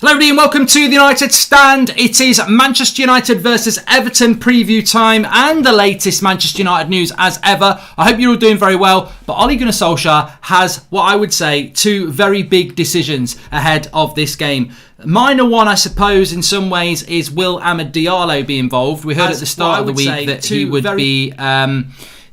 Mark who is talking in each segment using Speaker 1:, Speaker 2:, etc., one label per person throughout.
Speaker 1: Hello everybody and welcome to the United Stand. It is Manchester United versus Everton preview time and the latest Manchester United news as ever. I hope you're all doing very well, but Ole Gunnar Solskjaer has what I would say two very big decisions ahead of this game. Minor one, I suppose, in some ways, is will Amad Diallo be involved? We heard at the start of the week that he would be...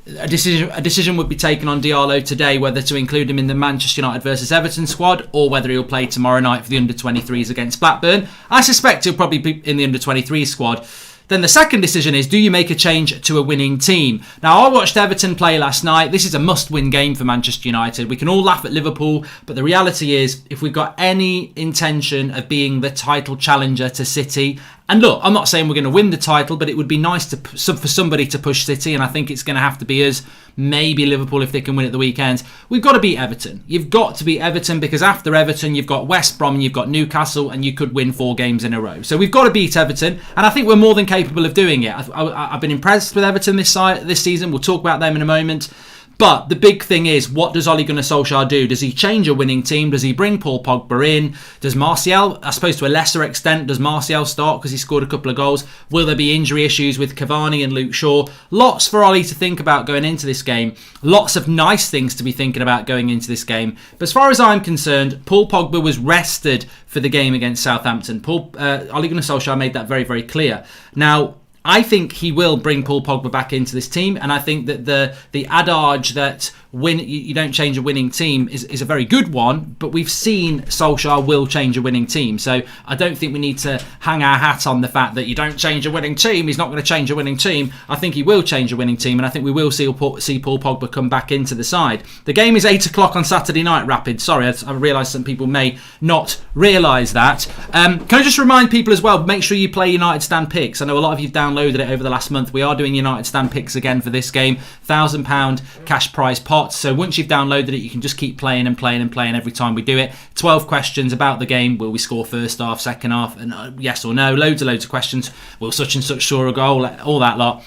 Speaker 1: A decision would be taken on Diallo today whether to include him in the Manchester United versus Everton squad or whether he'll play tomorrow night for the under-23s against Blackburn. I suspect he'll probably be in the under-23s squad. Then the second decision is, do you make a change to a winning team? Now, I watched Everton play last night. This is a must-win game for Manchester United. We can all laugh at Liverpool, but the reality is, if we've got any intention of being the title challenger to City, and look, I'm not saying we're going to win the title, but it would be nice for somebody to push City, and I think it's going to have to be us, maybe Liverpool if they can win at the weekend. We've got to beat Everton. You've got to beat Everton because after Everton, you've got West Brom, you've got Newcastle, and you could win 4 games in a row. So we've got to beat Everton, and I think we're more than capable of doing it. I've been impressed with Everton this season. We'll talk about them in a moment. But the big thing is, what does Ole Gunnar Solskjaer do? Does he change a winning team? Does he bring Paul Pogba in? Does Martial, I suppose to a lesser extent, does Martial start because he scored a couple of goals? Will there be injury issues with Cavani and Luke Shaw? Lots for Ole to think about going into this game. Lots of nice things to be thinking about going into this game. But as far as I'm concerned, Paul Pogba was rested for the game against Southampton. Ole Gunnar Solskjaer made that very, very clear. Now, I think he will bring Paul Pogba back into this team, and I think that the adage that you don't change a winning team is a very good one, but we've seen Solskjaer will change a winning team, so I don't think we need to hang our hat on the fact that you don't change a winning team, he's not going to change a winning team. I think he will change a winning team, and I think we will see Paul Pogba come back into the side. The game is 8 o'clock on Saturday night, Rapid. Sorry, I realise some people may not realise that. Can I just remind people as well, make sure you play United Stand Picks. I know a lot of you've downloaded it over the last month. We are doing United Stand Picks again for this game. £1,000 cash prize pot. So once you've downloaded it, you can just keep playing and playing and playing every time we do it. 12 questions about the game. Will we score first half, second half, and yes or no? Loads of questions. Will such and such score a goal? All that lot.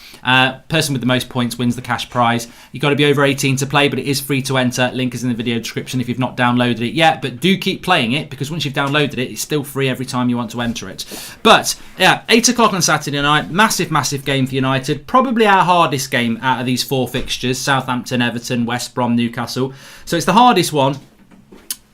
Speaker 1: Person with the most points wins the cash prize. You've got to be over 18 to play, but it is free to enter. Link is in the video description if you've not downloaded it yet. But do keep playing it, because once you've downloaded it, it's still free every time you want to enter it. But yeah, 8 o'clock on Saturday night. Massive game for United. Probably our hardest game out of these 4 fixtures. Southampton, Everton, West Brom, Newcastle. So it's the hardest one.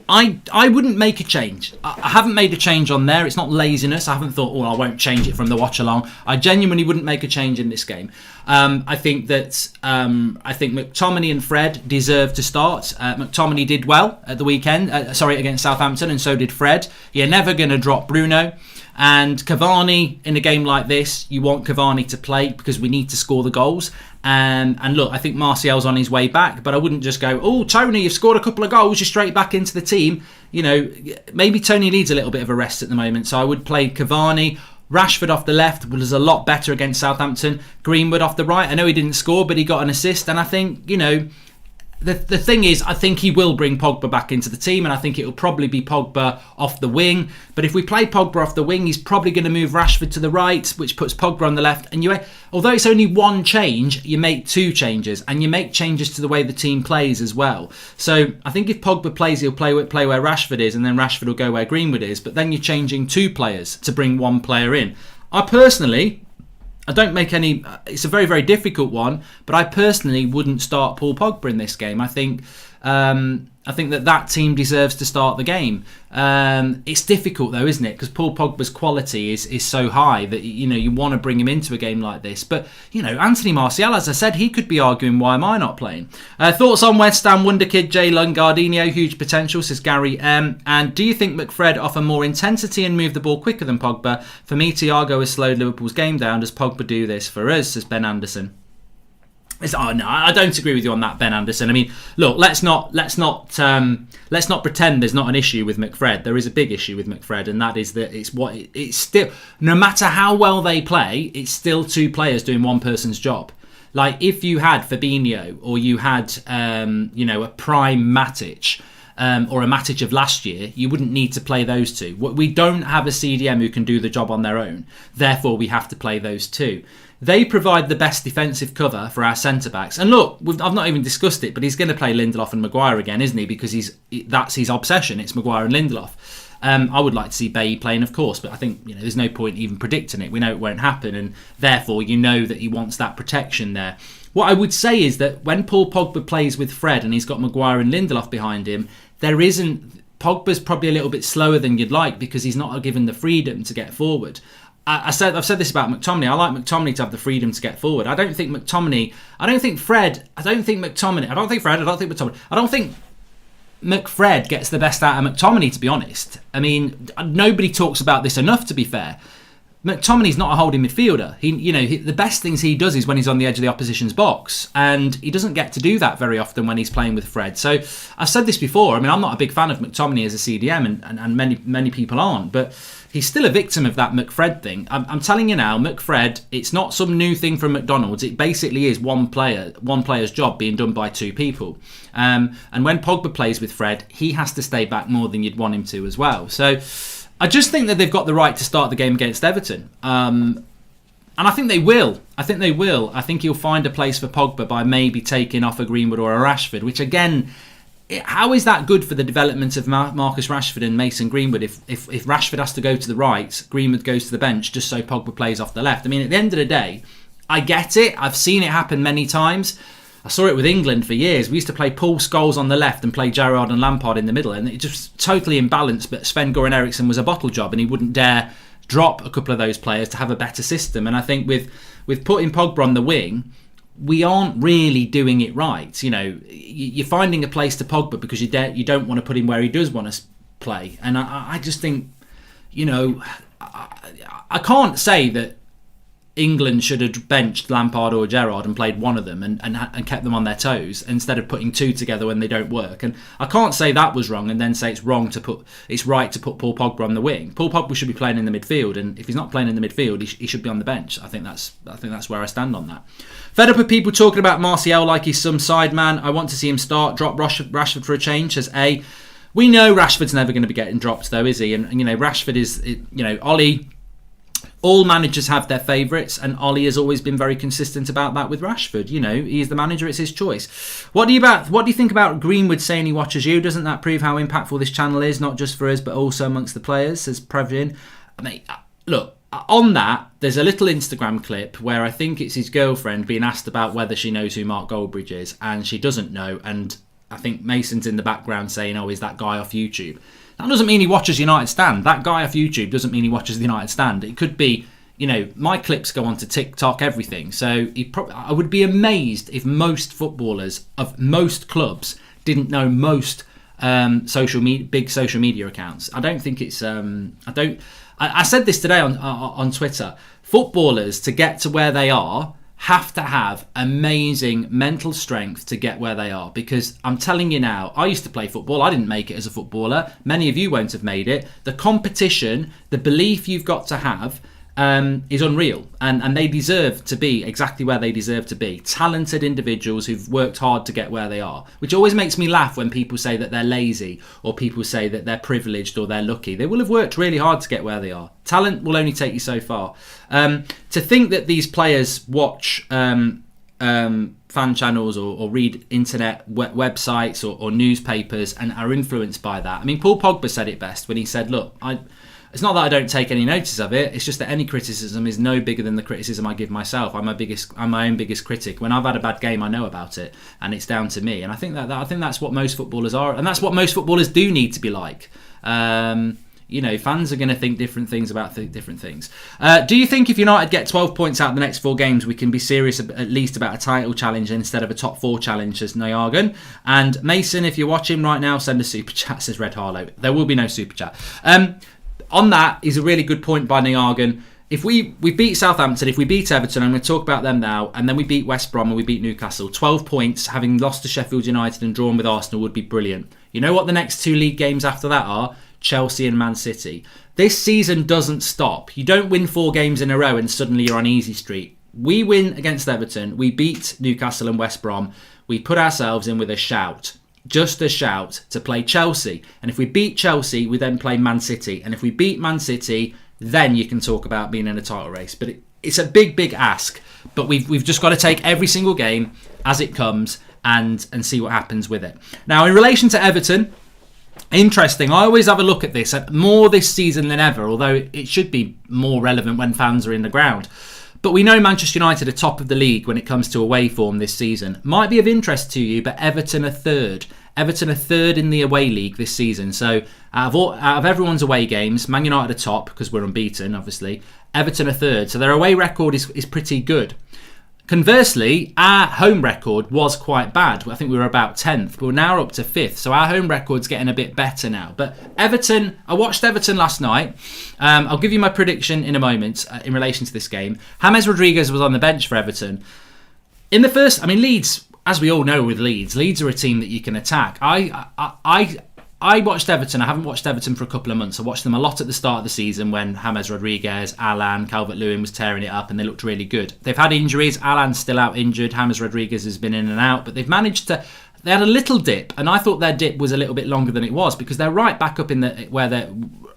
Speaker 1: I wouldn't make a change. I haven't made a change on there. It's not laziness. I haven't thought, I won't change it from the watch along. I genuinely wouldn't make a change in this game. I think McTominay and Fred deserve to start. McTominay did well at the weekend. Against Southampton, and so did Fred. You're never going to drop Bruno. And Cavani, in a game like this, you want Cavani to play because we need to score the goals. And look, I think Martial's on his way back, but I wouldn't just go, Tony, you've scored a couple of goals, you're straight back into the team. You know, maybe Tony needs a little bit of a rest at the moment. So I would play Cavani. Rashford off the left was a lot better against Southampton. Greenwood off the right. I know he didn't score, but he got an assist. And I think, the thing is, I think he will bring Pogba back into the team, and I think it will probably be Pogba off the wing. But if we play Pogba off the wing, he's probably going to move Rashford to the right, which puts Pogba on the left. And although it's only one change, you make 2 changes, and you make changes to the way the team plays as well. So I think if Pogba plays, he'll play where Rashford is, and then Rashford will go where Greenwood is. But then you're changing 2 players to bring 1 player in. I don't make any... It's a very, very difficult one, but I personally wouldn't start Paul Pogba in this game. I think that team deserves to start the game. It's difficult though, isn't it? Because Paul Pogba's quality is so high that you want to bring him into a game like this. But Anthony Martial, as I said, he could be arguing, why am I not playing? Thoughts on West Ham wonder kid Jay Lungardinho? Huge potential, says Gary M. And do you think McFred offer more intensity and move the ball quicker than Pogba? For me, Thiago has slowed Liverpool's game down. Does Pogba do this for us? Says Ben Anderson. No, I don't agree with you on that, Ben Anderson. I mean, look, let's not pretend there's not an issue with McFred. There is a big issue with McFred, and that is that it's still, no matter how well they play, it's still 2 players doing one person's job. Like if you had Fabinho or you had a prime Matic. Or a Matic of last year, you wouldn't need to play those 2. We don't have a CDM who can do the job on their own. Therefore, we have to play those 2. They provide the best defensive cover for our centre-backs. And look, I've not even discussed it, but he's going to play Lindelof and Maguire again, isn't he? Because that's his obsession. It's Maguire and Lindelof. I would like to see Bailly playing, of course, but I think there's no point even predicting it. We know it won't happen, and therefore that he wants that protection there. What I would say is that when Paul Pogba plays with Fred and he's got Maguire and Lindelof behind him, Pogba's probably a little bit slower than you'd like because he's not given the freedom to get forward. I've said this about McTominay. I like McTominay to have the freedom to get forward. I don't think McTominay. I don't think Fred. I don't think McTominay. I don't think Fred. I don't think McTominay. I don't think McFred gets the best out of McTominay, to be honest. I mean, nobody talks about this enough, to be fair. McTominay's not a holding midfielder. The best things he does is when he's on the edge of the opposition's box, and he doesn't get to do that very often when he's playing with Fred. So I've said this before. I mean, I'm not a big fan of McTominay as a CDM, and many people aren't, but he's still a victim of that McFred thing. I'm telling you now, McFred, it's not some new thing from McDonald's. It basically is one player's job being done by two people. And when Pogba plays with Fred, he has to stay back more than you'd want him to as well. So I just think that they've got the right to start the game against Everton. And I think they will. I think he'll find a place for Pogba by maybe taking off a Greenwood or a Rashford, which again, how is that good for the development of Marcus Rashford and Mason Greenwood if Rashford has to go to the right, Greenwood goes to the bench just so Pogba plays off the left? I mean, at the end of the day, I get it. I've seen it happen many times. I saw it with England for years. We used to play Paul Scholes on the left and play Gerrard and Lampard in the middle, and it just totally imbalanced. But Sven-Göran Eriksson was a bottle job, and he wouldn't dare drop a couple of those players to have a better system. And I think with putting Pogba on the wing, we aren't really doing it right. You're finding a place to Pogba because you don't want to put him where he does want to play. And I just think, I can't say that England should have benched Lampard or Gerrard and played one of them and kept them on their toes instead of putting two together when they don't work. And I can't say that was wrong and then say it's right to put Paul Pogba on the wing. Paul Pogba should be playing in the midfield, and if he's not playing in the midfield, he should be on the bench. I think that's where I stand on that. Fed up with people talking about Martial like he's some side man. I want to see him start. Drop Rashford for a change, says A. We know Rashford's never going to be getting dropped though, is he? And Rashford is, Ollie. All managers have their favourites, and Ollie has always been very consistent about that with Rashford. He's the manager; it's his choice. What do you think about Greenwood saying he watches you? Doesn't that prove how impactful this channel is, not just for us but also amongst the players? Says Previn. I mean, look, on that, there's a little Instagram clip where I think it's his girlfriend being asked about whether she knows who Mark Goldbridge is, and she doesn't know. And I think Mason's in the background saying, "Oh, is that guy off YouTube?" That doesn't mean he watches United Stand. That guy off YouTube doesn't mean he watches the United Stand. It could be, my clips go onto TikTok, everything. So I would be amazed if most footballers of most clubs didn't know most big social media accounts. I don't think it's. I said this today on Twitter. Footballers, to get to where they are, have to have amazing mental strength to get where they are, because I'm telling you now, I used to play football. I didn't make it as a footballer. Many of you won't have made it. The competition, the belief you've got to have is unreal, and they deserve to be exactly where they deserve to be. Talented individuals who've worked hard to get where they are, which always makes me laugh when people say that they're lazy or people say that they're privileged or they're lucky. They will have worked really hard to get where they are. Talent will only take you so far. To think that these players watch fan channels or read internet websites or newspapers and are influenced by that. I mean, Paul Pogba said it best when he said, look, it's not that I don't take any notice of it. It's just that any criticism is no bigger than the criticism I give myself. I'm my own biggest critic. When I've had a bad game, I know about it, and it's down to me. And I think that's what most footballers are, and that's what most footballers do need to be like. Fans are going to think different things about different things. Do you think if United get 12 points out of the next 4 games, we can be serious at least about a title challenge instead of a top 4 challenge, says Nyagan? And Mason, if you're watching right now, send a super chat, says Red Harlow. There will be no super chat. On that is a really good point by Nyagan. If we beat Southampton, if we beat Everton, I'm going to talk about them now, and then we beat West Brom and we beat Newcastle, 12 points, having lost to Sheffield United and drawn with Arsenal would be brilliant. You know what the next 2 league games after that are? Chelsea and Man City. This season doesn't stop. You don't win 4 games in a row and suddenly you're on easy street. We win against Everton, we beat Newcastle and West Brom, we put ourselves in with a shout. Just a shout to play Chelsea. And if we beat Chelsea, we then play Man City. And if we beat Man City, then you can talk about being in a title race. But it's a big, big ask. But we've just got to take every single game as it comes and see what happens with it. Now, in relation to Everton, Interesting. I always have a look at this, more this season than ever, although it should be more relevant when fans are in the ground. But we know Manchester United are top of the league when it comes to away form this season. Might be of interest to you, but Everton are third. Everton are third in the away league this season. So out of everyone's away games, Man United are top because we're unbeaten, obviously. Everton are third. So their away record is pretty good. Conversely, our home record was quite bad. I think we were about 10th, but we're now up to 5th. So our home record's getting a bit better now. But Everton, I watched Everton last night. I'll give you my prediction in a moment in relation to this game. James Rodriguez was on the bench for Everton. In the first, Leeds, as we all know with Leeds are a team that you can attack. I watched Everton. I haven't watched Everton for a couple of months. I watched them a lot at the start of the season when James Rodriguez, Alan, Calvert-Lewin was tearing it up and they looked really good. They've had injuries. Alan's still out injured. James Rodriguez has been in and out. But they've managed to... They had a little dip, and I thought their dip was a little bit longer than it was because they're right back up in the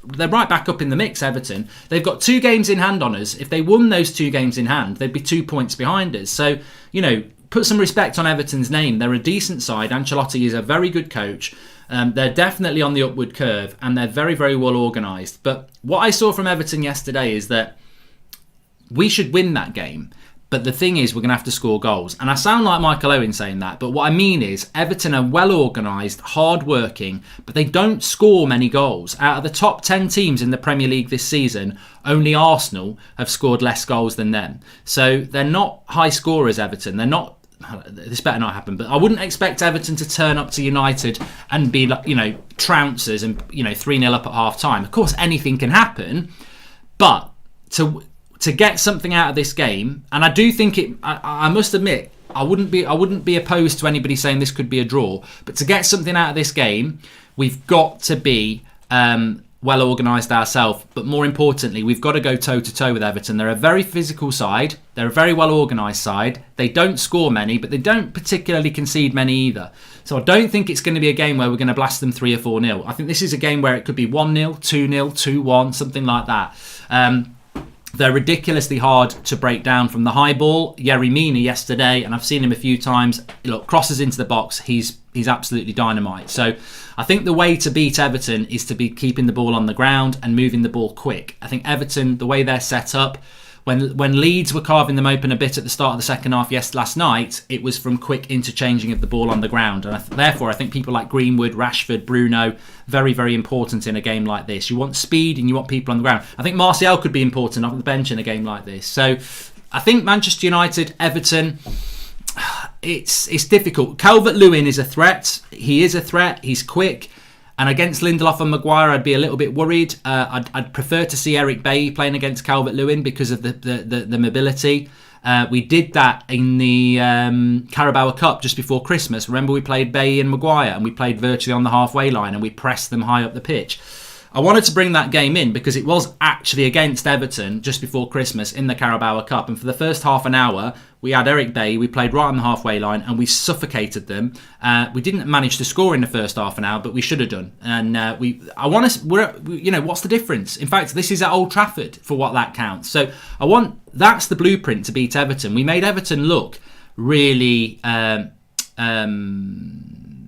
Speaker 1: they're right back up in the mix. Everton. They've got 2 games in hand on us. If they won those 2 games in hand, they'd be 2 points behind us. So put some respect on Everton's name. They're a decent side. Ancelotti is a very good coach. They're definitely on the upward curve and they're very, very well organised. But what I saw from Everton yesterday is that we should win that game. But the thing is, we're going to have to score goals. And I sound like Michael Owen saying that. But what I mean is, Everton are well organised, hard-working, but they don't score many goals. Out of the top 10 teams in the Premier League this season, only Arsenal have scored less goals than them. So they're not high scorers, Everton. They're not... This better not happen, but I wouldn't expect Everton to turn up to United and be like, trouncers and 3-0 up at half time. Of course, anything can happen, but to get something out of this game, and I do think I must admit, I wouldn't be opposed to anybody saying this could be a draw, but to get something out of this game, we've got to be well organised ourselves, but more importantly, we've got to go toe-to-toe with Everton. They're a very physical side. They're a very well organised side. They don't score many, but they don't particularly concede many either. So I don't think it's going to be a game where we're going to blast them 3 or 4-0. I think this is a game where it could be 1-0, 2-0, 2-1, something like that. They're ridiculously hard to break down from the high ball. Yerry Mina yesterday, and I've seen him a few times, look, crosses into the box, he's absolutely dynamite. So I think the way to beat Everton is to be keeping the ball on the ground and moving the ball quick. I think Everton, the way they're set up, when Leeds were carving them open a bit at the start of the second half last night, it was from quick interchanging of the ball on the ground. And therefore, I think people like Greenwood, Rashford, Bruno, very, very important in a game like this. You want speed and you want people on the ground. I think Martial could be important off the bench in a game like this. So I think Manchester United, Everton, it's difficult. Calvert-Lewin is a threat. He is a threat. He's quick. And against Lindelof and Maguire, I'd be a little bit worried. I'd prefer to see Eric Bailly playing against Calvert-Lewin because of the mobility. We did that in the Carabao Cup just before Christmas. Remember, we played Bailly and Maguire, and we played virtually on the halfway line, and we pressed them high up the pitch. I wanted to bring that game in because it was actually against Everton just before Christmas in the Carabao Cup. And for the first half an hour, we had Eric Bailly. We played right on the halfway line and we suffocated them. We didn't manage to score in the first half an hour, but we should have done. And what's the difference? In fact, this is at Old Trafford for what that counts. So that's the blueprint to beat Everton. We made Everton look really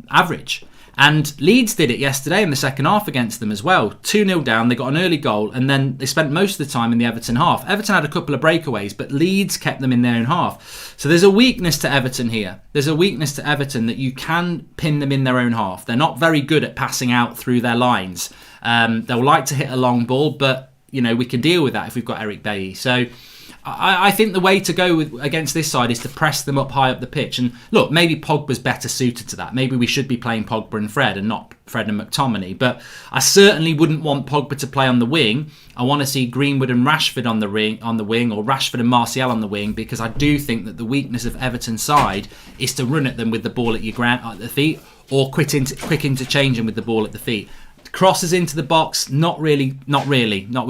Speaker 1: average. And Leeds did it yesterday in the second half against them as well. 2-0 down, they got an early goal, and then they spent most of the time in the Everton half. Everton had a couple of breakaways, but Leeds kept them in their own half. So there's a weakness to Everton here. There's a weakness to Everton that you can pin them in their own half. They're not very good at passing out through their lines. They'll like to hit a long ball, but we can deal with that if we've got Eric Bailly. So I think the way to go against this side is to press them up high up the pitch. And look, maybe Pogba's better suited to that. Maybe we should be playing Pogba and Fred and not Fred and McTominay. But I certainly wouldn't want Pogba to play on the wing. I want to see Greenwood and Rashford on the wing, or Rashford and Martial on the wing, because I do think that the weakness of Everton's side is to run at them with the ball at the feet, or quick interchanging with the ball at the feet. Crosses into the box, not with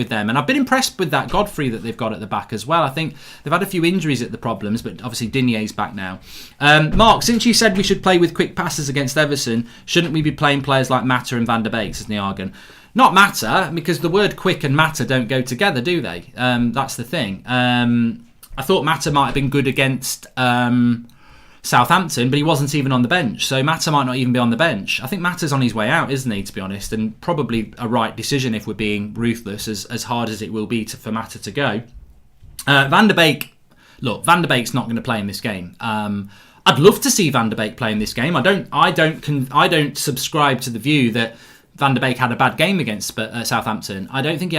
Speaker 1: them. And I've been impressed with that Godfrey that they've got at the back as well. I think they've had a few injuries at the problems, but obviously Digne's back now. Mark, since you said we should play with quick passes against Everton, shouldn't we be playing players like Mata and Van der Beek, says Niagan? Not Mata, because the word quick and Mata don't go together, do they? That's the thing. I thought Mata might have been good against Southampton, but he wasn't even on the bench. So Mata might not even be on the bench. I think Mata's on his way out, isn't he, to be honest? And probably a right decision if we're being ruthless, as hard as it will be for Mata to go. Van der Beek, look, Van der Beek's not going to play in this game. I'd love to see Van der Beek play in this game. I don't subscribe to the view that Van der Beek had a bad game against Southampton. I don't think he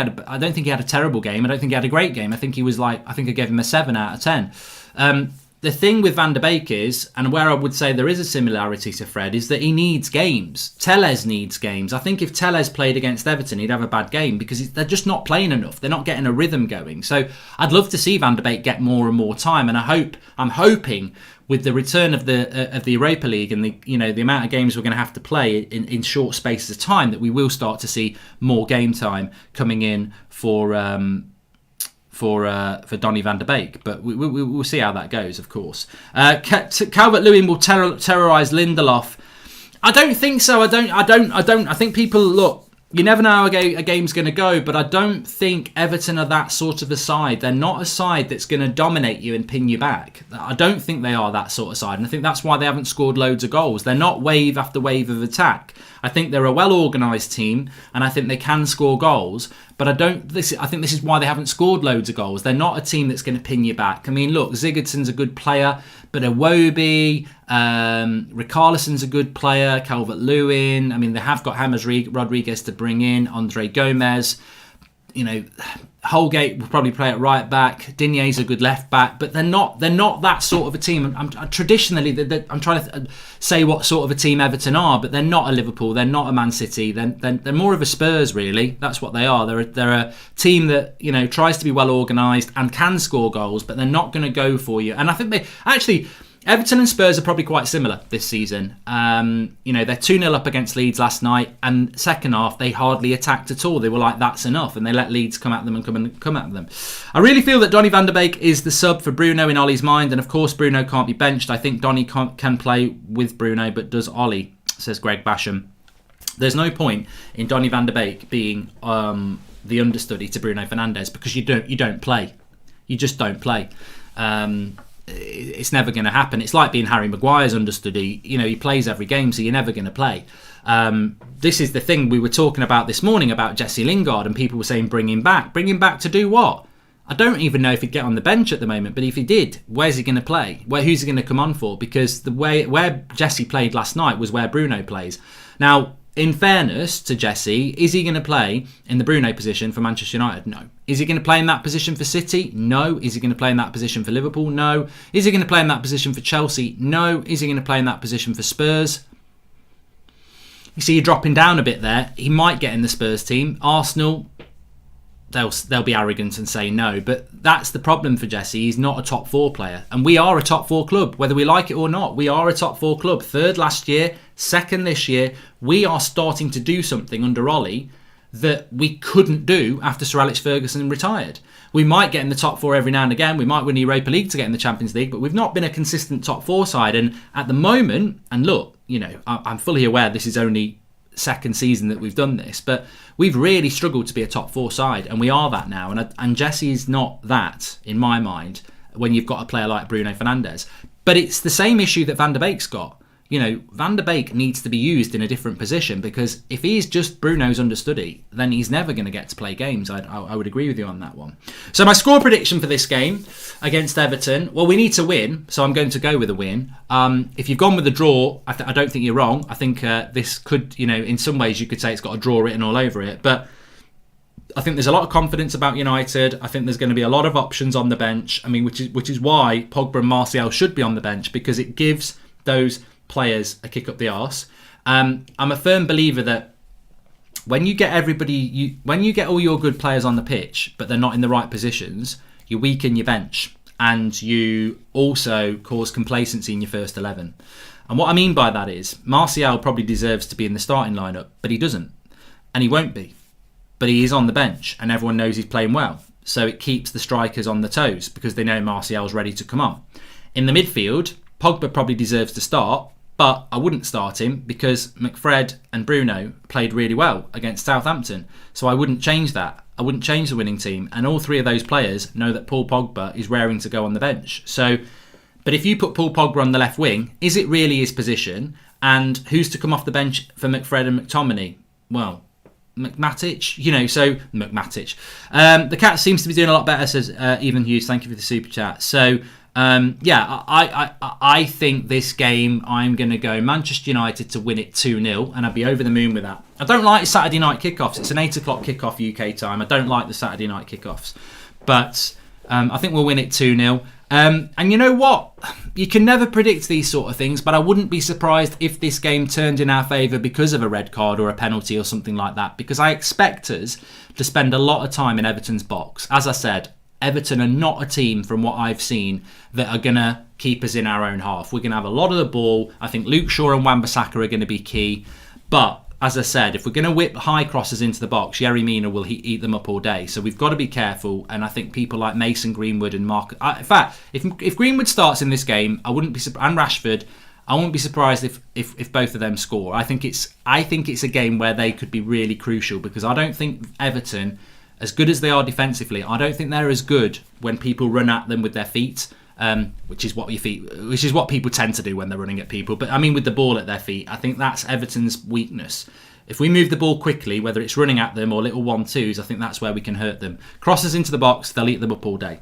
Speaker 1: had a terrible game. I don't think he had a great game. I think I gave him a 7 out of 10. The thing with Van der Beek is, and where I would say there is a similarity to Fred, is that he needs games. Telles needs games. I think if Telles played against Everton, he'd have a bad game because they're just not playing enough. They're not getting a rhythm going. So I'd love to see Van der Beek get more and more time, and I'm hoping with the return of the Europa League and the amount of games we're going to have to play in short spaces of time, that we will start to see more game time coming in for Donny van der Beek, but we'll see how that goes, of course. Calvert-Lewin will terrorise Lindelof. I don't think so. I think people, look, you never know how a game's going to go, but I don't think Everton are that sort of a side. They're not a side that's going to dominate you and pin you back. I don't think they are that sort of side, and I think that's why they haven't scored loads of goals. They're not wave after wave of attack. I think they're a well-organised team, and I think they can score goals, but I think this is why they haven't scored loads of goals. They're not a team that's going to pin you back. I mean, look, Sigurdsson's a good player, but Iwobi, Richarlison's a good player, Calvert-Lewin. I mean, they have got James Rodriguez to bring in, Andre Gomez. Holgate will probably play at right back. Digne's a good left back, but they're not that sort of a team. I'm traditionally, I'm trying to say what sort of a team Everton are, but they're not a Liverpool. They're not a Man City. They're more of a Spurs, really. That's what they are. They're a team that tries to be well organised and can score goals, but they're not going to go for you. And I think Everton and Spurs are probably quite similar this season. They're 2-0 up against Leeds last night, and second half they hardly attacked at all. They were like, that's enough, and they let Leeds come at them and come at them. I really feel that Donny van der Beek is the sub for Bruno in Ollie's mind, and of course Bruno can't be benched. I think Donny can play with Bruno, but does Ollie, says Greg Basham. There's no point in Donny van der Beek being the understudy to Bruno Fernandes, because you don't play. You just don't play. It's never going to happen. It's like being Harry Maguire's understudy. He plays every game, so you're never going to play. This is the thing we were talking about this morning about Jesse Lingard, and people were saying bring him back. Bring him back to do what? I don't even know if he'd get on the bench at the moment, but if he did, where's he going to play? Who's he going to come on for? Because the way where Jesse played last night was where Bruno plays. Now, in fairness to Jesse, is he going to play in the Bruno position for Manchester United? No. Is he going to play in that position for City? No. Is he going to play in that position for Liverpool? No. Is he going to play in that position for Chelsea? No. Is he going to play in that position for Spurs? You see, you're dropping down a bit there. He might get in the Spurs team. Arsenal, they'll be arrogant and say no, but that's the problem for Jesse. He's not a top 4 player, and we are a top 4 club, whether we like it or not. We are a top 4 club. 3rd last year, 2nd this year. We are starting to do something under Ollie that we couldn't do after Sir Alex Ferguson retired. We might get in the top 4 every now and again. We might win the Europa League to get in the Champions League, but we've not been a consistent top 4 side. And at the moment, and look, I'm fully aware this is only 2nd season that we've done this, but we've really struggled to be a top 4 side, and we are that now. And Jesse is not that, in my mind, when you've got a player like Bruno Fernandes. But it's the same issue that Van der Beek's got. Van der Beek needs to be used in a different position, because if he's just Bruno's understudy, then he's never going to get to play games. I would agree with you on that one. So my score prediction for this game against Everton, well, we need to win, so I'm going to go with a win. If you've gone with a draw, I don't think you're wrong. I think this could, in some ways you could say it's got a draw written all over it, but I think there's a lot of confidence about United. I think there's going to be a lot of options on the bench. I mean, which is why Pogba and Martial should be on the bench, because it gives those players a kick up the arse. I'm a firm believer that when you get when you get all your good players on the pitch, but they're not in the right positions, you weaken your bench, and you also cause complacency in your first 11. And what I mean by that is Martial probably deserves to be in the starting lineup, but he doesn't, and he won't be. But he is on the bench, and everyone knows he's playing well, so it keeps the strikers on the toes because they know Martial's ready to come on. In the midfield, Pogba probably deserves to start, but I wouldn't start him because McFred and Bruno played really well against Southampton. So I wouldn't change that. I wouldn't change the winning team. And all 3 of those players know that Paul Pogba is raring to go on the bench. So But if you put Paul Pogba on the left wing, is it really his position? And who's to come off the bench for McFred and McTominay? Well, McMatic, so McMatic. The Cat seems to be doing a lot better, says Evan Hughes. Thank you for the super chat. So, I think this game, I'm going to go Manchester United to win it 2-0, and I'd be over the moon with that. I don't like Saturday night kickoffs. It's an 8 o'clock kickoff UK time. I don't like the Saturday night kickoffs. But I think we'll win it 2-0. And you know what? You can never predict these sort of things, but I wouldn't be surprised if this game turned in our favour because of a red card or a penalty or something like that, because I expect us to spend a lot of time in Everton's box. As I said, Everton are not a team, from what I've seen, that are going to keep us in our own half. We're going to have a lot of the ball. I think Luke Shaw and Wan-Bissaka are going to be key. But as I said, if we're going to whip high crosses into the box, Yerry Mina will eat them up all day. So we've got to be careful. And I think people like Mason Greenwood and Mark... in fact, if Greenwood starts in this game, I wouldn't be surprised. And Rashford, I wouldn't be surprised if both of them score. I think it's a game where they could be really crucial, because I don't think Everton, as good as they are defensively, I don't think they're as good when people run at them with their feet. Which is what people tend to do when they're running at people. But I mean, with the ball at their feet, I think that's Everton's weakness. If we move the ball quickly, whether it's running at them or little 1-2s, I think that's where we can hurt them. Crosses into the box, they'll eat them up all day.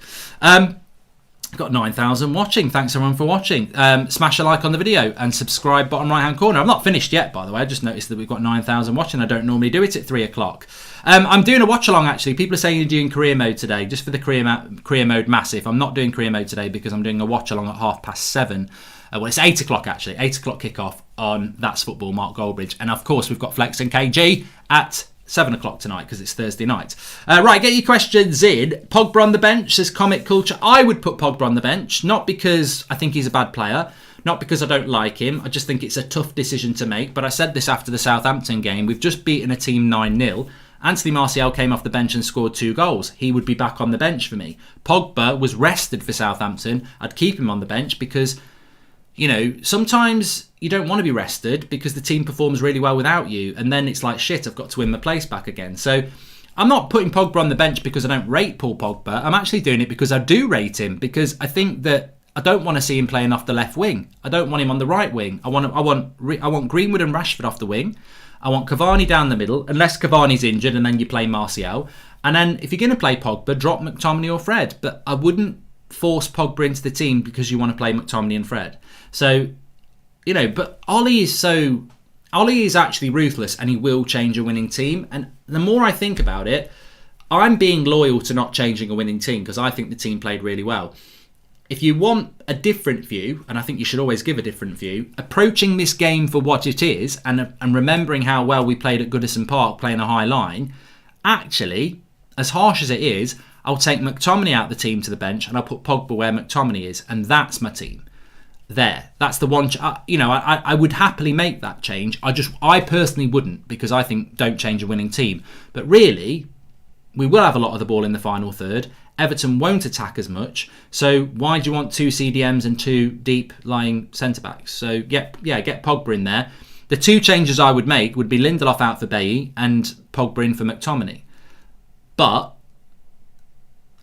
Speaker 1: Got 9,000 watching. Thanks everyone for watching. Smash a like on the video and subscribe bottom right hand corner. I'm not finished yet, by the way. I just noticed that we've got 9,000 watching. I don't normally do it at 3 o'clock. I'm doing a watch along actually. People are saying you're doing career mode today, just for the career mode massive. I'm not doing career mode today because I'm doing a watch along at 7:30. Well, it's 8 o'clock actually. 8 o'clock kickoff on That's Football, Mark Goldbridge. And of course, we've got Flex and KG at 7 o'clock tonight because it's Thursday night. Right, get your questions in. Pogba on the bench, says Comic Culture. I would put Pogba on the bench, not because I think he's a bad player, not because I don't like him. I just think it's a tough decision to make. But I said this after the Southampton game. We've just beaten a team 9-0. Anthony Martial came off the bench and scored 2 goals. He would be back on the bench for me. Pogba was rested for Southampton. I'd keep him on the bench because, sometimes you don't want to be rested because the team performs really well without you. And then it's like, shit, I've got to win my place back again. So I'm not putting Pogba on the bench because I don't rate Paul Pogba. I'm actually doing it because I do rate him, because I think that I don't want to see him playing off the left wing. I don't want him on the right wing. I want Greenwood and Rashford off the wing. I want Cavani down the middle, unless Cavani's injured, and then you play Martial. And then if you're going to play Pogba, drop McTominay or Fred. But I wouldn't force Pogba into the team because you want to play McTominay and Fred. So, but Ollie is actually ruthless, and he will change a winning team. And the more I think about it, I'm being loyal to not changing a winning team because I think the team played really well. If you want a different view, and I think you should always give a different view, approaching this game for what it is and remembering how well we played at Goodison Park playing a high line, actually, as harsh as it is, I'll take McTominay out the team to the bench and I'll put Pogba where McTominay is, and that's my team. There. That's the one. I would happily make that change. I personally wouldn't, because I think don't change a winning team. But really, we will have a lot of the ball in the final third. Everton won't attack as much. So why do you want 2 CDMs and 2 deep lying centre backs? So get Pogba in there. The 2 changes I would make would be Lindelof out for Bailly and Pogba in for McTominay.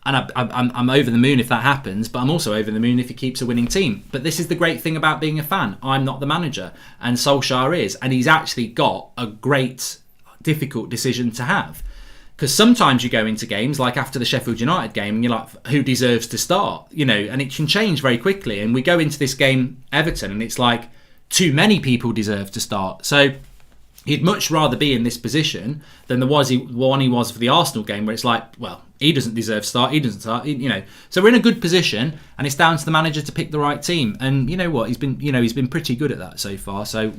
Speaker 1: I'm over the moon if that happens, but I'm also over the moon if he keeps a winning team. But this is the great thing about being a fan. I'm not the manager, and Solskjaer is, and he's actually got a great, difficult decision to have. Because sometimes you go into games, like after the Sheffield United game, and you're like, who deserves to start? And it can change very quickly. And we go into this game, Everton, and it's like, too many people deserve to start. So he'd much rather be in this position than the one he was for the Arsenal game, where it's like, well, he doesn't deserve to start, he doesn't start, So we're in a good position, and it's down to the manager to pick the right team. And you know what? He's been pretty good at that so far. So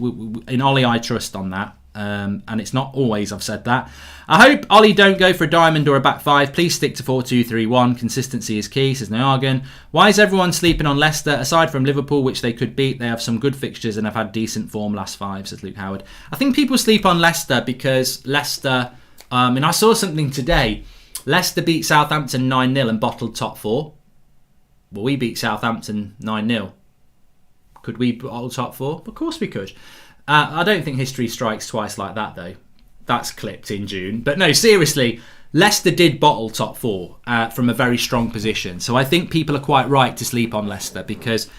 Speaker 1: in Ollie, I trust on that. And it's not always I've said that. I hope Ollie don't go for a diamond or a back 5. Please stick to 4-2-3-1. Consistency is key, says Noargan. Why is everyone sleeping on Leicester? Aside from Liverpool, which they could beat, they have some good fixtures and have had decent form last 5, says Luke Howard. I think people sleep on Leicester because Leicester, and I saw something today. Leicester beat Southampton 9-0 and bottled top 4. Well, we beat Southampton 9-0. Could we bottle top 4? Of course we could. I don't think history strikes twice like that, though. That's clipped in June. But no, seriously, Leicester did bottle top 4 from a very strong position. So I think people are quite right to sleep on Leicester, because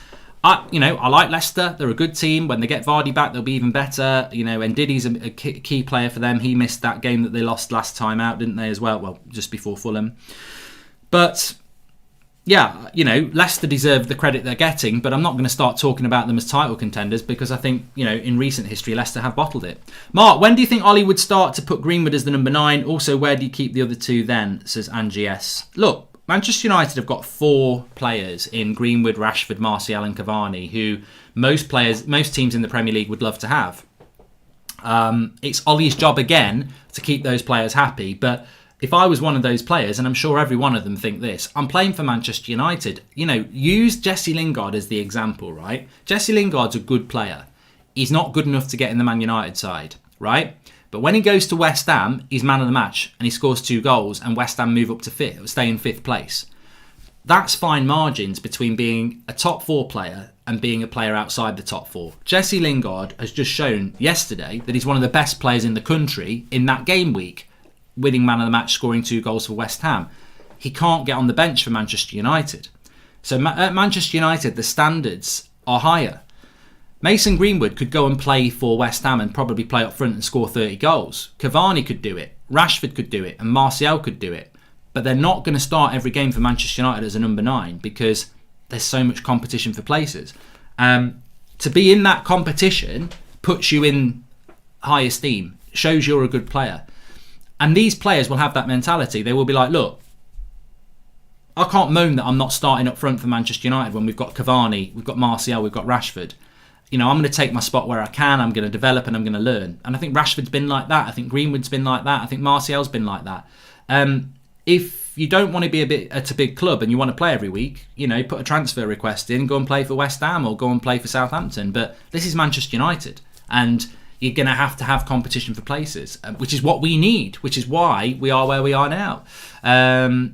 Speaker 1: I like Leicester. They're a good team. When they get Vardy back, they'll be even better. And Ndidi's a key player for them. He missed that game that they lost last time out, didn't they, as well? Well, just before Fulham. But yeah, Leicester deserve the credit they're getting, but I'm not going to start talking about them as title contenders because I think, in recent history, Leicester have bottled it. Mark, when do you think Ollie would start to put Greenwood as the number 9? Also, where do you keep the other 2 then, says Angie S. Look, Manchester United have got 4 players in Greenwood, Rashford, Martial and Cavani who most teams in the Premier League would love to have. It's Ollie's job again to keep those players happy, but if I was one of those players, and I'm sure every one of them think this, I'm playing for Manchester United. Use Jesse Lingard as the example, right? Jesse Lingard's a good player. He's not good enough to get in the Man United side, right? But when he goes to West Ham, he's man of the match and he scores 2 goals and West Ham move up to stay in 5th place. That's fine margins between being a top 4 player and being a player outside the top 4. Jesse Lingard has just shown yesterday that he's one of the best players in the country in that game week, winning man of the match, scoring 2 goals for West Ham. He can't get on the bench for Manchester United. So at Manchester United, the standards are higher. Mason Greenwood could go and play for West Ham and probably play up front and score 30 goals. Cavani could do it. Rashford could do it. And Martial could do it. But they're not going to start every game for Manchester United as a number 9 because there's so much competition for places. To be in that competition puts you in high esteem, shows you're a good player. And these players will have that mentality. They will be like, look, I can't moan that I'm not starting up front for Manchester United when we've got Cavani, we've got Martial, we've got Rashford. I'm going to take my spot where I can. I'm going to develop and I'm going to learn. And I think Rashford's been like that. I think Greenwood's been like that. I think Martial's been like that. If you don't want to be at a big club and you want to play every week, put a transfer request in, go and play for West Ham or go and play for Southampton. But this is Manchester United. And you're going to have competition for places, which is what we need, which is why we are where we are now.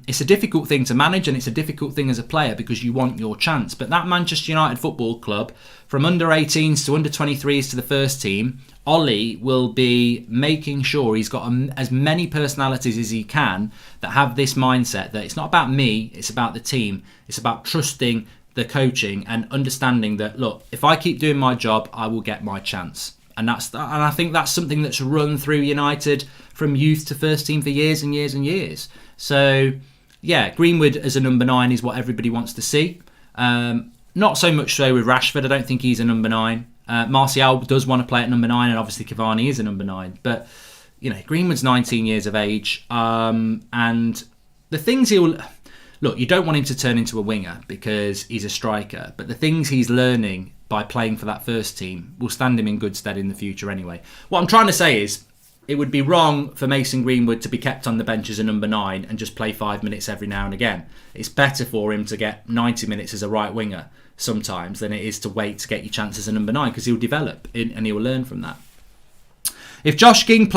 Speaker 1: It's a difficult thing to manage and it's a difficult thing as a player because you want your chance. But that Manchester United Football Club, from under 18s to under 23s to the first team, Ollie will be making sure he's got as many personalities as he can that have this mindset that it's not about me, it's about the team. It's about trusting the coaching and understanding that, look, if I keep doing my job, I will get my chance. And I think that's something that's run through United from youth to first team for years and years and years. So, yeah, Greenwood as a number 9 is what everybody wants to see. Not so much so with Rashford. I don't think he's a number 9. Martial does want to play at number 9, and obviously Cavani is a number 9. But, Greenwood's 19 years of age. And the things look, you don't want him to turn into a winger because he's a striker. But the things he's learning by playing for that first team will stand him in good stead in the future anyway. What I'm trying to say is it would be wrong for Mason Greenwood to be kept on the bench as a number 9 and just play 5 minutes every now and again. It's better for him to get 90 minutes as a right winger sometimes than it is to wait to get your chance as a number 9 because he'll develop and he'll learn from that. If Josh King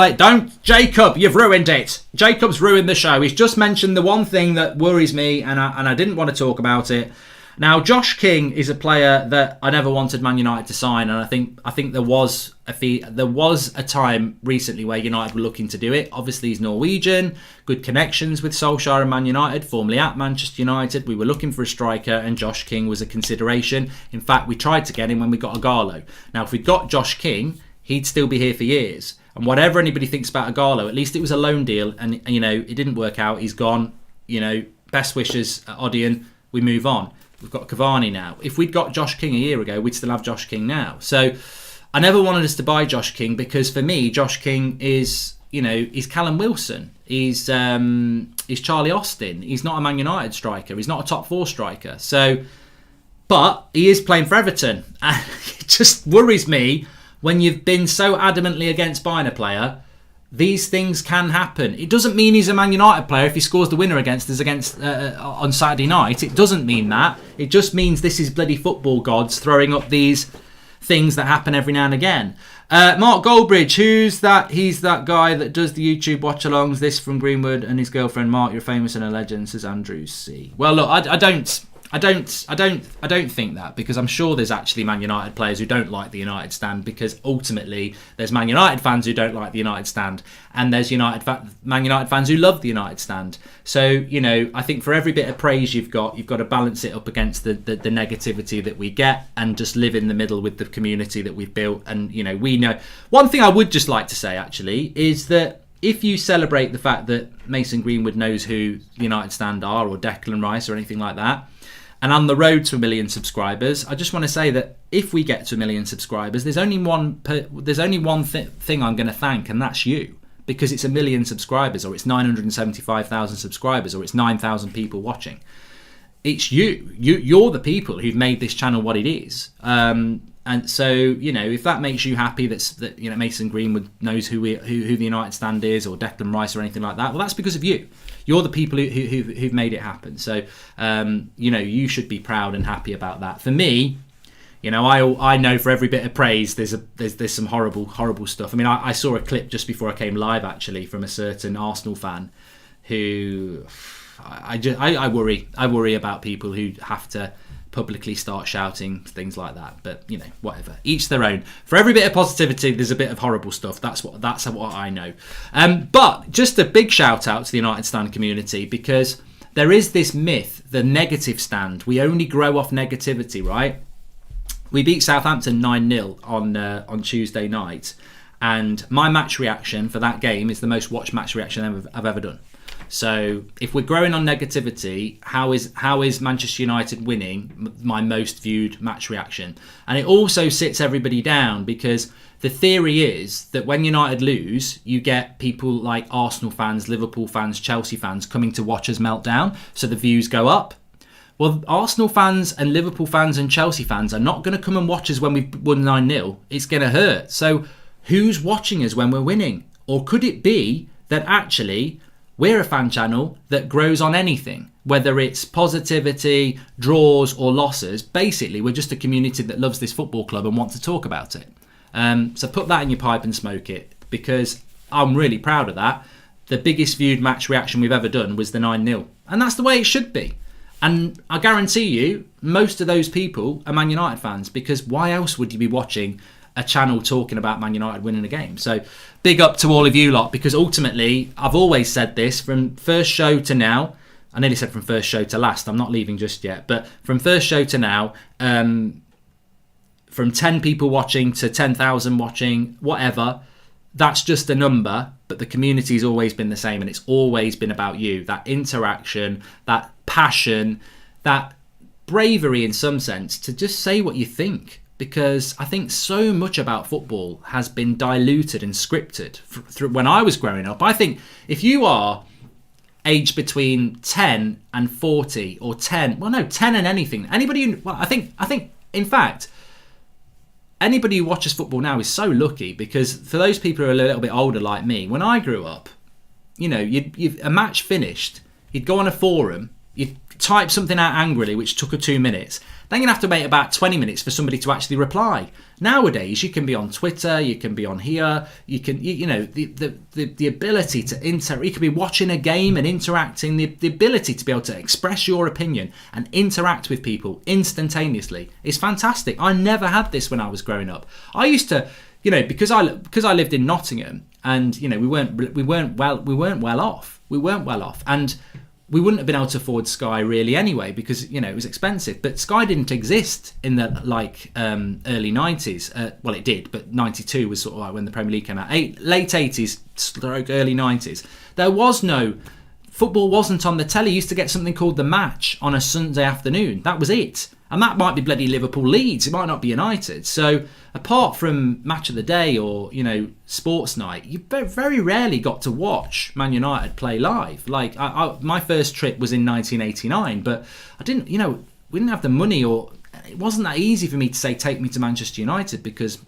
Speaker 1: Jacob, you've ruined it. Jacob's ruined the show. He's just mentioned the one thing that worries me and I didn't want to talk about it. Now, Josh King is a player that I never wanted Man United to sign, and I think there was a time recently where United were looking to do it. Obviously, he's Norwegian, good connections with Solskjaer and Man United, formerly at Manchester United. We were looking for a striker, and Josh King was a consideration. In fact, we tried to get him when we got Agallo. Now, if we'd got Josh King, he'd still be here for years. And whatever anybody thinks about Agallo, at least it was a loan deal, and it didn't work out. He's gone. Best wishes, Odeon. We move on. We've got Cavani now. If we'd got Josh King a year ago, we'd still have Josh King now. So I never wanted us to buy Josh King because for me, Josh King is, he's Callum Wilson. He's Charlie Austin. He's not a Man United striker. He's not a top 4 striker. But he is playing for Everton. And it just worries me when you've been so adamantly against buying a player. These things can happen. It doesn't mean he's a Man United player if he scores the winner against us on Saturday night. It doesn't mean that. It just means this is bloody football gods throwing up these things that happen every now and again. Mark Goldbridge, who's that? He's that guy that does the YouTube watch-alongs. This from Greenwood and his girlfriend Mark. You're famous and a legend, says Andrews C. Well, look, I I don't think that, because I'm sure there's actually Man United players who don't like the United stand, because ultimately there's Man United fans who don't like the United stand, and there's Man United fans who love the United stand. So, you know, I think for every bit of praise you've got to balance it up against the negativity that we get, and just live in the middle with the community that we've built. And, you know, we know. One thing I would just like to say actually is that if you celebrate the fact that Mason Greenwood knows who the United stand are, or Declan Rice or anything like that, and on the road to 1 million subscribers, I just want to say that if we get to 1 million subscribers, there's only one thing I'm going to thank, and that's you, because it's 1 million subscribers, or it's 975,000 subscribers, or it's 9,000 people watching. It's you. You're the people who've made this channel what it is. And so, you know, if that makes you happy that you know, Mason Greenwood knows who the United stand is, or Declan Rice or anything like that, well, that's because of you. You're the people who've made it happen. So, you know, you should be proud and happy about that. For me, you know, I know for every bit of praise, there's some horrible stuff. I mean, I saw a clip just before I came live actually from a certain Arsenal fan who I worry about people who have to publicly start shouting things like that. But, you know, whatever, each their own. For every bit of positivity, there's a bit of horrible stuff. That's what I know. But just a big shout out to the United stand community, because there is this myth, the negative stand. We only grow off negativity, right? We beat Southampton 9-0 on Tuesday night, and my match reaction for that game is the most watched match reaction I've ever done. So if we're growing on negativity, how is Manchester United winning my most viewed match reaction? And it also sits everybody down, because the theory is that when United lose, you get people like Arsenal fans, Liverpool fans, Chelsea fans coming to watch us melt down, so the views go up. Well, Arsenal fans and Liverpool fans and Chelsea fans are not going to come and watch us when we've won 9-0. It's going to hurt. So who's watching us when we're winning? Or could it be that actually we're a fan channel that grows on anything, whether it's positivity, draws or losses? Basically, we're just a community that loves this football club and want to talk about it. So put that in your pipe and smoke it, because I'm really proud of that. The biggest viewed match reaction we've ever done was the 9-0. And that's the way it should be. And I guarantee you, most of those people are Man United fans, because why else would you be watching a channel talking about Man United winning a game? So big up to all of you lot, because ultimately, I've always said this from first show to now. I nearly said from first show to last. I'm not leaving just yet. But from first show to now, from 10 people watching to 10,000 watching, whatever, that's just a number. But the community's always been the same, and it's always been about you. That interaction, that passion, that bravery in some sense to just say what you think. Because I think so much about football has been diluted and scripted through when I was growing up. I think if you are aged between 10 and 40, or 10 and anything, anybody, well, I think in fact, anybody who watches football now is so lucky, because for those people who are a little bit older like me, when I grew up, you know, a match finished, you'd go on a forum, you'd type something out angrily, which took 2 minutes. Then you'd have to wait about 20 minutes for somebody to actually reply. Nowadays, you can be on Twitter, you can be on here, you can, you know, the ability to you can be watching a game and interacting, the ability to be able to express your opinion and interact with people instantaneously is fantastic. I never had this when I was growing up. I used to, you know, because I lived in Nottingham, and you know, we weren't well off, and we wouldn't have been able to afford Sky really anyway, because, you know, it was expensive. But Sky didn't exist in the early 90s. Well, it did, but 92 was sort of like when the Premier League came out. Late 80s, early 90s. There was no football, wasn't on the telly. You used to get something called The Match on a Sunday afternoon. That was it. And that might be bloody Liverpool Leeds. It might not be United. So apart from Match of the Day or, you know, Sports Night, you very rarely got to watch Man United play live. Like, my first trip was in 1989, but I didn't, you know, we didn't have the money, or it wasn't that easy for me to say, take me to Manchester United, because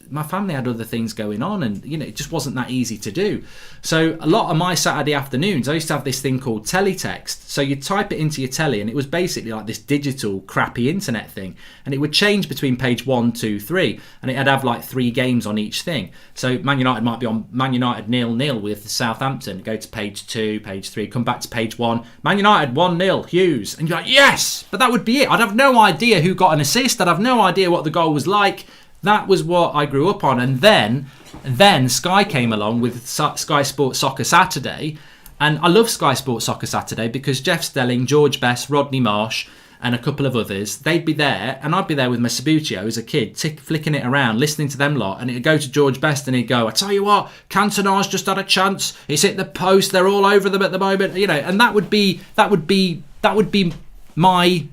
Speaker 1: my family had other things going on, and it just wasn't that easy to do. So a lot of my Saturday afternoons, I used to have this thing called teletext. So you'd type it into your telly, and it was basically like this digital crappy internet thing, and it would change between page 1, 2, 3, and it'd have like 3 games on each thing. So Man United might be on Man United 0-0 with Southampton, go to page 2, page 3, come back to page 1, Man United 1-0 Hughes, and you're like, yes, but that would be it. I'd have no idea who got an assist. I'd have no idea what the goal was like. That was what I grew up on. And then Sky came along with Sky Sports Soccer Saturday, and I love Sky Sports Soccer Saturday because Jeff Stelling, George Best, Rodney Marsh, and a couple of others, they'd be there, and I'd be there with my Subbuteo as a kid, flicking it around, listening to them lot, and it'd go to George Best, and he'd go, I tell you what, Cantona's just had a chance, it's hit the post, they're all over them at the moment, and that would be my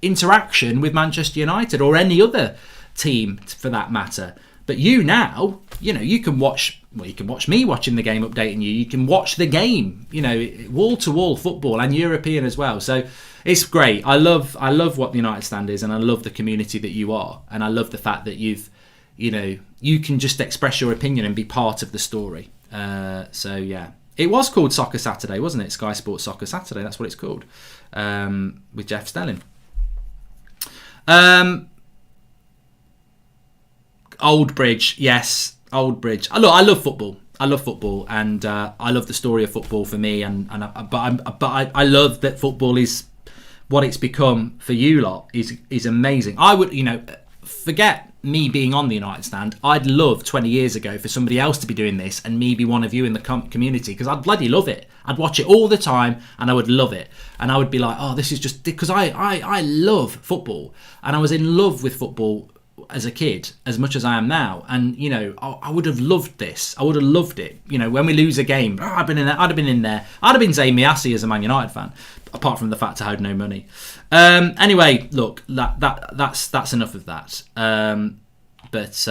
Speaker 1: interaction with Manchester United, or any other team for that matter. But you can watch me watching the game, updating you can watch the game, wall to wall football, and European as well. So it's great. I love what the United Stand is, and I love the community that you are, and I love the fact that you can just express your opinion and be part of the story. So yeah, it was called Soccer Saturday, wasn't it? Sky Sports Soccer Saturday, that's what it's called, with Jeff Stelling. Old Bridge, yes, Old Bridge. Look, I love football. And I love the story of football for me. But I love that football is what it's become for you lot. Is amazing. I would, forget me being on the United Stand. I'd love 20 years ago for somebody else to be doing this and me be one of you in the community, because I'd bloody love it. I'd watch it all the time and I would love it. And I would be like, oh, this is just because I love football, and I was in love with football as a kid as much as I am now, and I would have loved this. I would have loved it. When we lose a game, I'd have been in there. I'd have been Zayn Miassi as a Man United fan, apart from the fact I had no money. Anyway, look, that's enough of that. But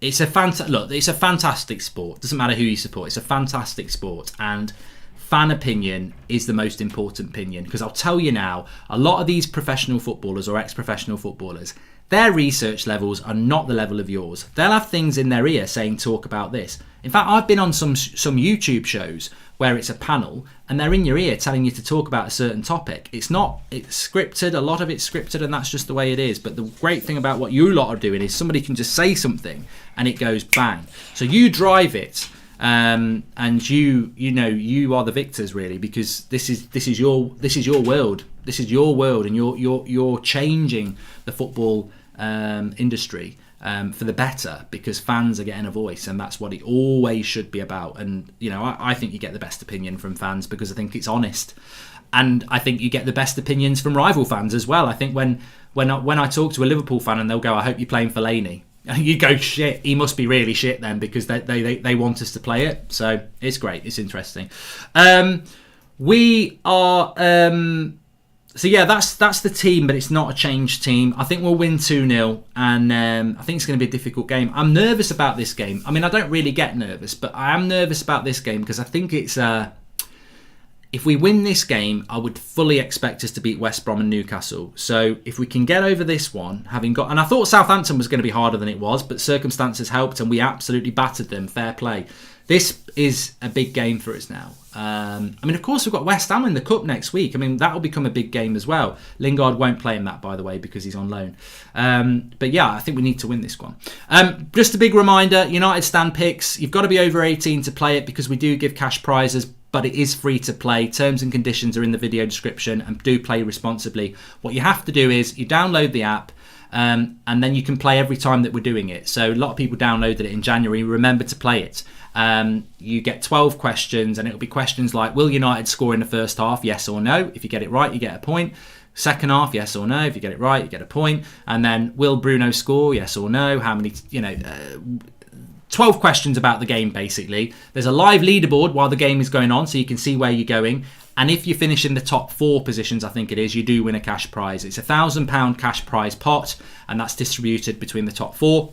Speaker 1: it's a fantastic sport. Doesn't matter who you support. It's a fantastic sport, and fan opinion is the most important opinion, because I'll tell you now, a lot of these professional footballers or ex-professional footballers, their research levels are not the level of yours. They'll have things in their ear saying talk about this. In fact, I've been on some YouTube shows where it's a panel and they're in your ear telling you to talk about a certain topic. It's scripted, a lot of it's scripted, and that's just the way it is. But the great thing about what you lot are doing is somebody can just say something and it goes bang. So you drive it. And you are the victors, really, because this is your world. This is your world, and you're changing the football industry for the better, because fans are getting a voice, and that's what it always should be about. And I think you get the best opinion from fans because I think it's honest, and I think you get the best opinions from rival fans as well. I think when I talk to a Liverpool fan and they'll go, I hope you're playing Fellaini. You go, shit, he must be really shit then, because they want us to play it. So it's great, it's interesting. We are so yeah, that's the team, but it's not a changed team. I think we'll win 2-0, and I think it's going to be a difficult game. I'm nervous about this game. I mean, I don't really get nervous, but I am nervous about this game because I think it's if we win this game, I would fully expect us to beat West Brom and Newcastle. So if we can get over this one, and I thought Southampton was going to be harder than it was, but circumstances helped and we absolutely battered them. Fair play. This is a big game for us now. Of course, we've got West Ham in the Cup next week. That will become a big game as well. Lingard won't play in that, by the way, because he's on loan. But yeah, I think we need to win this one. Just a big reminder, United Stand picks. You've got to be over 18 to play it, because we do give cash prizes, but it is free to play. Terms and conditions are in the video description, and do play responsibly. What you have to do is you download the app, and then you can play every time that we're doing it. So a lot of people downloaded it in January. Remember to play it. You get 12 questions, and it'll be questions like, will United score in the first half? Yes or no. If you get it right, you get a point. Second half, yes or no. If you get it right, you get a point. And then, will Bruno score? Yes or no. How many, 12 questions about the game, basically. There's a live leaderboard while the game is going on, so you can see where you're going. And if you finish in the top 4 positions, I think it is, you do win a cash prize. It's a £1,000 cash prize pot, and that's distributed between the top 4.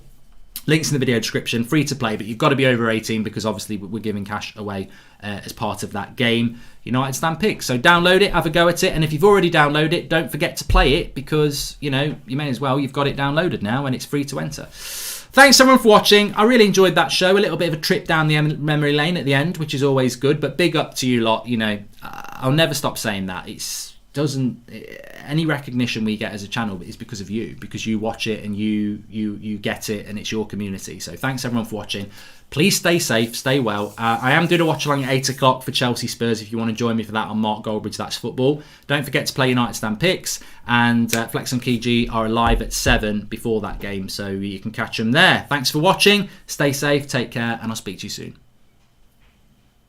Speaker 1: Links in the video description, free to play, but you've got to be over 18, because obviously we're giving cash away as part of that game. United Stand Picks. So download it, have a go at it, and if you've already downloaded it, don't forget to play it, because, you may as well, you've got it downloaded now and it's free to enter. thanks everyone for watching. I really enjoyed that show. A little bit of a trip down the memory lane at the end, which is always good. But big up to you lot. You know, I'll never stop saying that. Any recognition we get as a channel is because of you, because you watch it and you get it, and it's your community. So thanks everyone for watching. Please stay safe, stay well. I am doing a watch along at 8 o'clock for Chelsea Spurs. If you want to join me for that on Mark Goldbridge, That's Football. Don't forget to play United Stand Picks, and Flex and Key are live at 7 before that game, so you can catch them there. Thanks for watching. Stay safe, take care, and I'll speak to you soon.